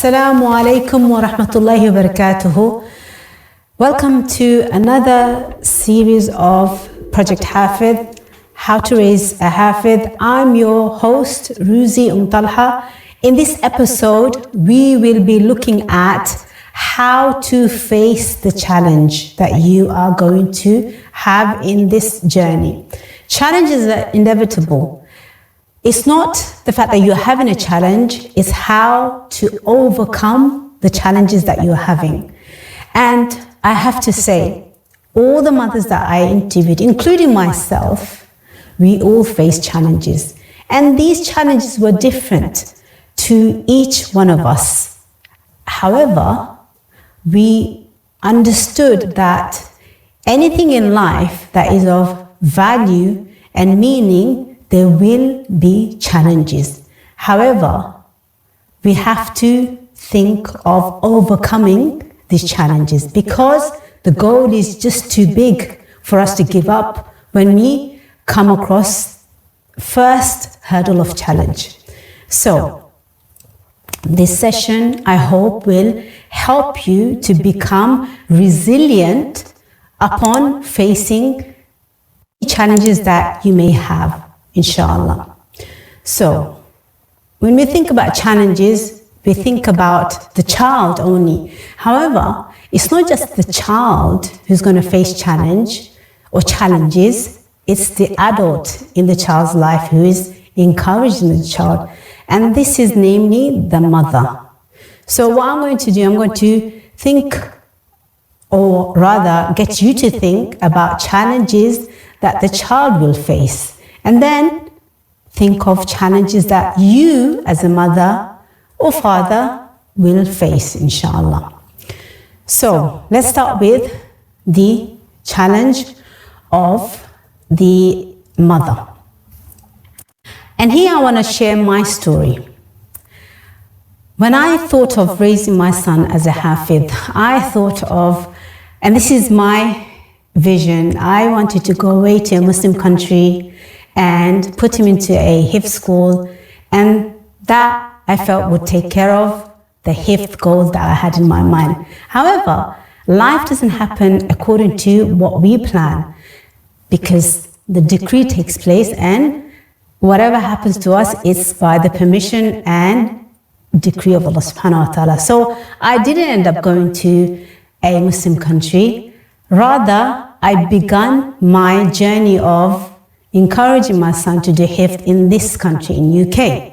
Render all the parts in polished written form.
Assalamu alaikum wa rahmatullahi wa barakatuhu. Welcome to another series of Project Hafidh, How to Raise a Hafidh. I'm your host, RUZZI TWALHA. In this episode, we will be looking at how to face the challenge that you are going to have in this journey. Challenges are inevitable. It's not the fact that you're having a challenge, it's how to overcome the challenges that you're having. And I have to say, all the mothers that I interviewed, including myself, we all face challenges. And these challenges were different to each one of us. However, we understood that anything in life that is of value and meaning, there will be challenges. However, we have to think of overcoming these challenges because the goal is just too big for us to give up when we come across first hurdle of challenge. So, this session, I hope, will help you to become resilient upon facing challenges that you may have. Inshallah. So, when we think about challenges, we think about the child only. However, it's not just the child who's going to face challenge or challenges, it's the adult in the child's life who is encouraging the child. And this is namely the mother. So what I'm going to do, I'm going to think, or rather get you to think about challenges that the child will face. And then think of challenges that you as a mother or father will face, inshallah. So let's start with the challenge of the mother. And here I want to share my story. When I thought of raising my son as a Hafidh, I thought of, and this is my vision, I wanted to go away to a Muslim country and put him into a Hafidh school, and that I felt would take care of the Hafidh goals that I had in my mind. However, life doesn't happen according to what we plan, because the decree takes place and whatever happens to us is by the permission and decree of Allah subhanahu wa ta'ala. So I didn't end up going to a Muslim country. Rather, I began my journey of encouraging my son to do Hafidh in this country, in UK.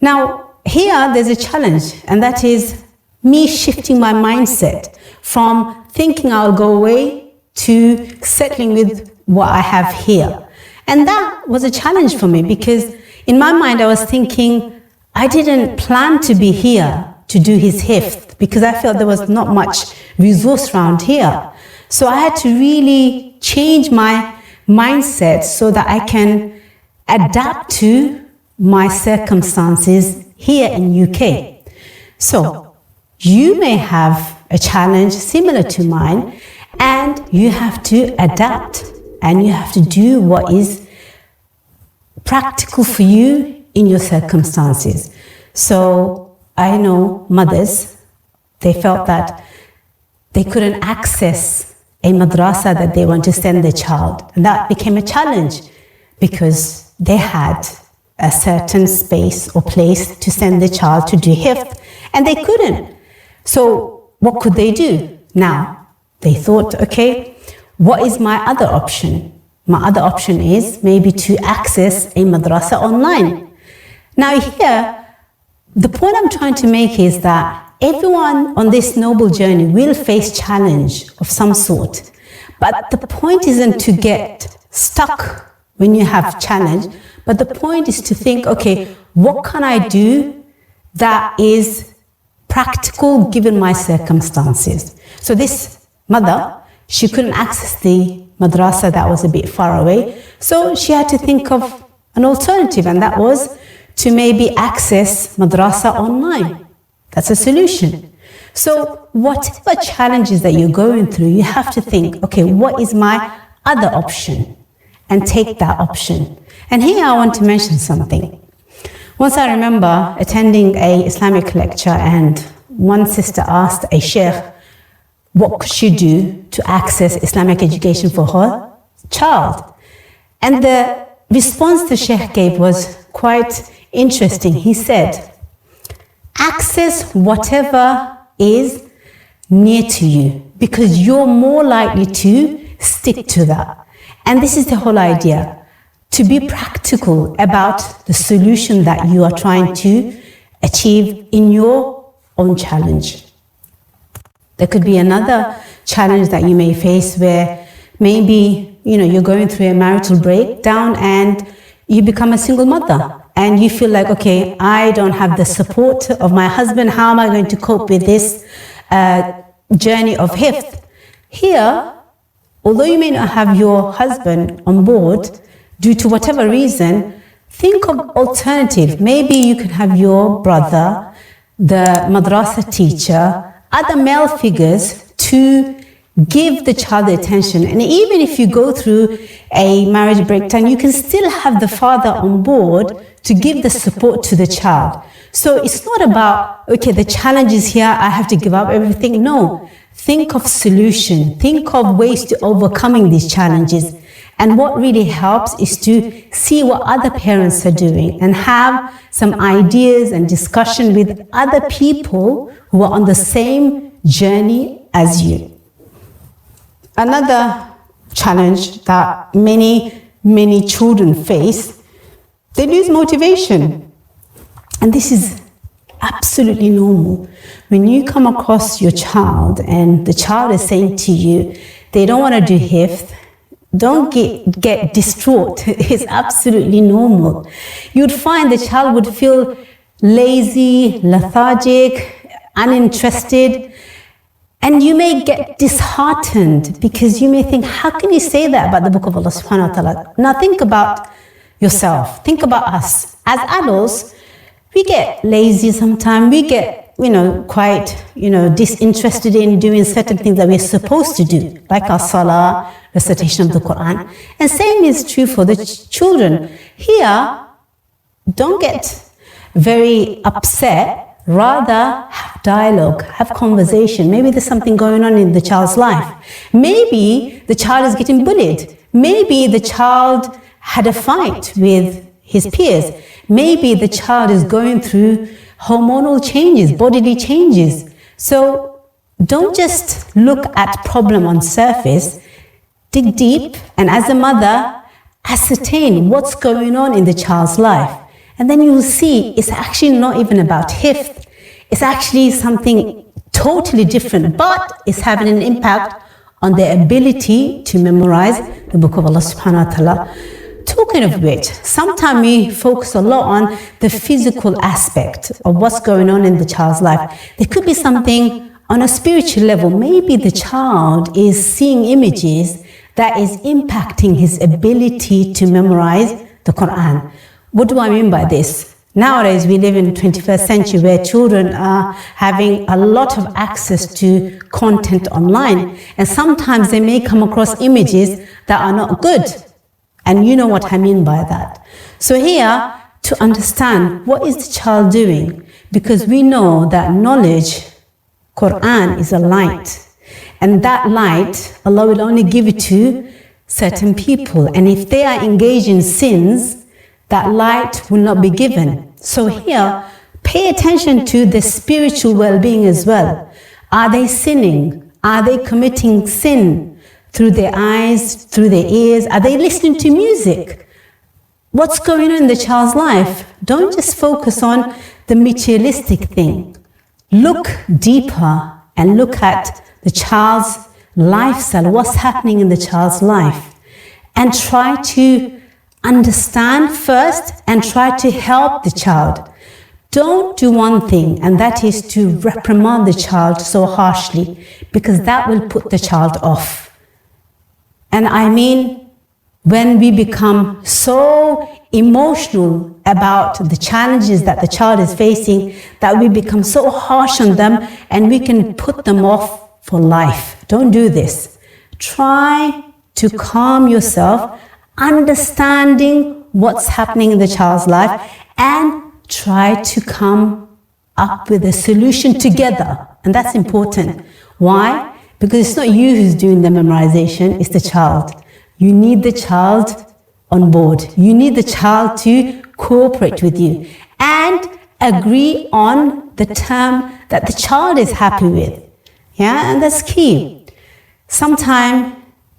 Now, here there's a challenge, and that is me shifting my mindset from thinking I'll go away to settling with what I have here. And that was a challenge for me because in my mind I was thinking I didn't plan to be here to do his Hafidh because I felt there was not much resource around here. So I had to really change my mindset so that I can adapt to my circumstances here in UK. So you may have a challenge similar to mine, and you have to adapt and you have to do what is practical for you in your circumstances. So I know mothers, they felt that they couldn't access a madrasa that they want to send their child. And that became a challenge because they had a certain space or place to send the child to do Hafidh, and they couldn't. So what could they do? Now, they thought, okay, what is my other option? My other option is maybe to access a madrasa online. Now here, the point I'm trying to make is that everyone on this noble journey will face challenge of some sort. But the point isn't to get stuck when you have challenge, but the point is to think, okay, what can I do that is practical given my circumstances? So this mother, she couldn't access the madrasa that was a bit far away, so she had to think of an alternative, and that was to maybe access madrasa online. That's a solution. So whatever challenges that you're going through, you have to think, okay, what is my other option? And take that option. And here I want to mention something. Once I remember attending a Islamic lecture, and one sister asked a sheikh what could she do to access Islamic education for her child. And the response the sheikh gave was quite interesting. He said, access whatever is near to you, because you're more likely to stick to that. And this is the whole idea, to be practical about the solution that you are trying to achieve in your own challenge. There could be another challenge that you may face where maybe, you're going through a marital breakdown and you become a single mother and you feel like, okay, I don't have the support of my husband. How am I going to cope with this journey of Hafidh? Here, although you may not have your husband on board due to whatever reason, think of alternative. Maybe you can have your brother, the madrasa teacher, other male figures to give the child the attention. And even if you go through a marriage breakdown, you can still have the father on board to give the support to the child. So it's not about, okay, the challenge is here, I have to give up everything. No, think of solution, think of ways to overcoming these challenges. And what really helps is to see what other parents are doing and have some ideas and discussion with other people who are on the same journey as you. Another challenge that many children face, they lose motivation. And this is absolutely normal. When you come across your child and the child is saying to you, they don't want to do Hafidh, don't get distraught. It's absolutely normal. You'd find the child would feel lazy, lethargic, uninterested, and you may get disheartened because you may think, how can you say that about the book of Allah subhanahu wa ta'ala? Now think about yourself. Think about us. As adults, we get lazy sometimes. We get, quite, disinterested in doing certain things that we're supposed to do, like our salah, recitation of the Quran. And same is true for the children. Here, don't get very upset. Rather, have dialogue, have conversation. Maybe there's something going on in the child's life. Maybe the child is getting bullied. Maybe the child had a fight with his peers. Maybe the child is going through hormonal changes, bodily changes. So don't just look at problem on surface. Dig deep, and as a mother, ascertain what's going on in the child's life. And then you will see it's actually not even about Hafidh. It's actually something totally different, but it's having an impact on their ability to memorize the book of Allah subhanahu wa ta'ala. Talking of which, sometimes we focus a lot on the physical aspect of what's going on in the child's life. There could be something on a spiritual level. Maybe the child is seeing images that is impacting his ability to memorize the Quran. What do I mean by this? Nowadays, we live in the 21st century where children are having a lot of access to content online. And sometimes they may come across images that are not good. And you know what I mean by that. So here, to understand what is the child doing, because we know that knowledge, Quran, is a light. And that light, Allah will only give it to certain people. And if they are engaged in sins, that light will not be given. So here, pay attention to the spiritual well-being as well. Are they sinning? Are they committing sin through their eyes, through their ears? Are they listening to music? What's going on in the child's life? Don't just focus on the materialistic thing. Look deeper and look at the child's lifestyle, what's happening in the child's life, and try to understand first and try to help the child. Don't do one thing, and that is to reprimand the child so harshly, because that will put the child off. And I mean, when we become so emotional about the challenges that the child is facing, that we become so harsh on them and we can put them off for life. Don't do this. Try to calm yourself, understanding what's happening in the child's life, and try to come up with a solution together. And that's important. Why? Because it's not you who's doing the memorization, it's the child. You need the child on board. You need the child to cooperate with you and agree on the term that the child is happy with. Yeah, and that's key. Sometimes,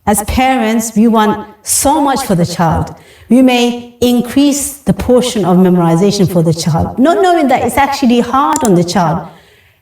as parents, we want so much for the child. We may increase the portion of memorization for the child, not knowing that it's actually hard on the child.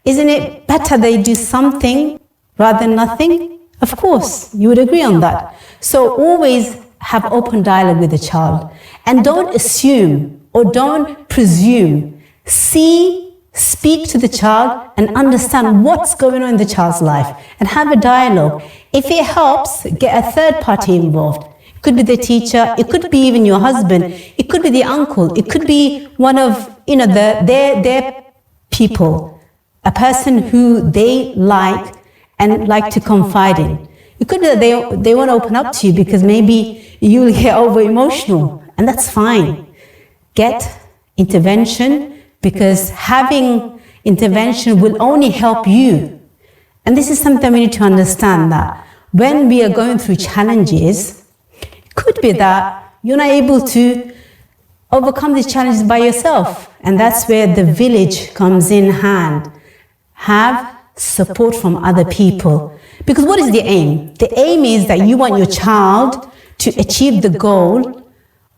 Isn't it better they do something rather than nothing? Of course, you would agree on that. So always have open dialogue with the child. And don't assume or don't presume. Speak to the child and understand what's going on in the child's life and have a dialogue. If it helps, get a third party involved. It could be the teacher, it could be even your husband, it could be the uncle, it could be one of their people, a person who they like and like to confide in. It could be that they want to open up to you because maybe you'll get over emotional, and that's fine. Get intervention, because having intervention will only help you. And this is something we need to understand, that when we are going through challenges, it could be that you're not able to overcome these challenges by yourself. And that's where the village comes in hand. Have support from other people. Because what is the aim? The aim is that you want your child to achieve the goal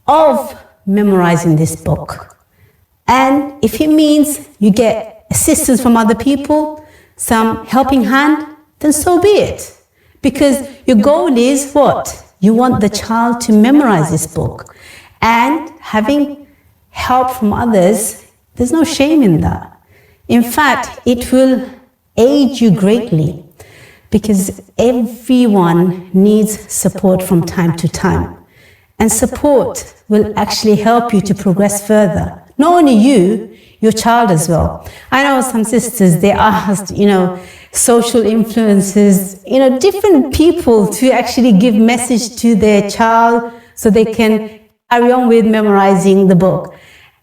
of memorizing this book. And if it means you get assistance from other people, some helping hand, then so be it. Because your goal is what? You want the child to memorize this book. And having help from others, there's no shame in that. In fact, it will aid you greatly, because everyone needs support from time to time. And support will actually help you to progress further. Not only you, your child as well. I know some sisters, they asked, social influences, different people to actually give message to their child so they can carry on with memorizing the book.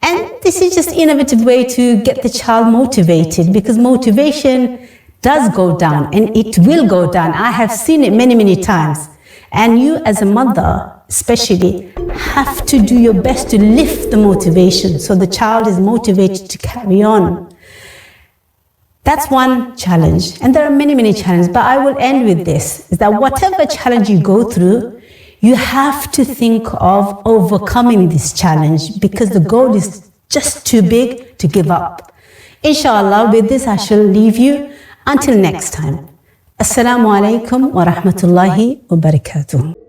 And this is just an innovative way to get the child motivated, because motivation does go down, and it will go down. I have seen it many, many times. And you as a mother, especially, have to do your best to lift the motivation so the child is motivated to carry on. That's one challenge. And there are many, many challenges, but I will end with this, is that whatever challenge you go through, you have to think of overcoming this challenge, because the goal is just too big to give up. Inshallah, with this I shall leave you. Until next time. Assalamu alaikum wa rahmatullahi wa barakatuh.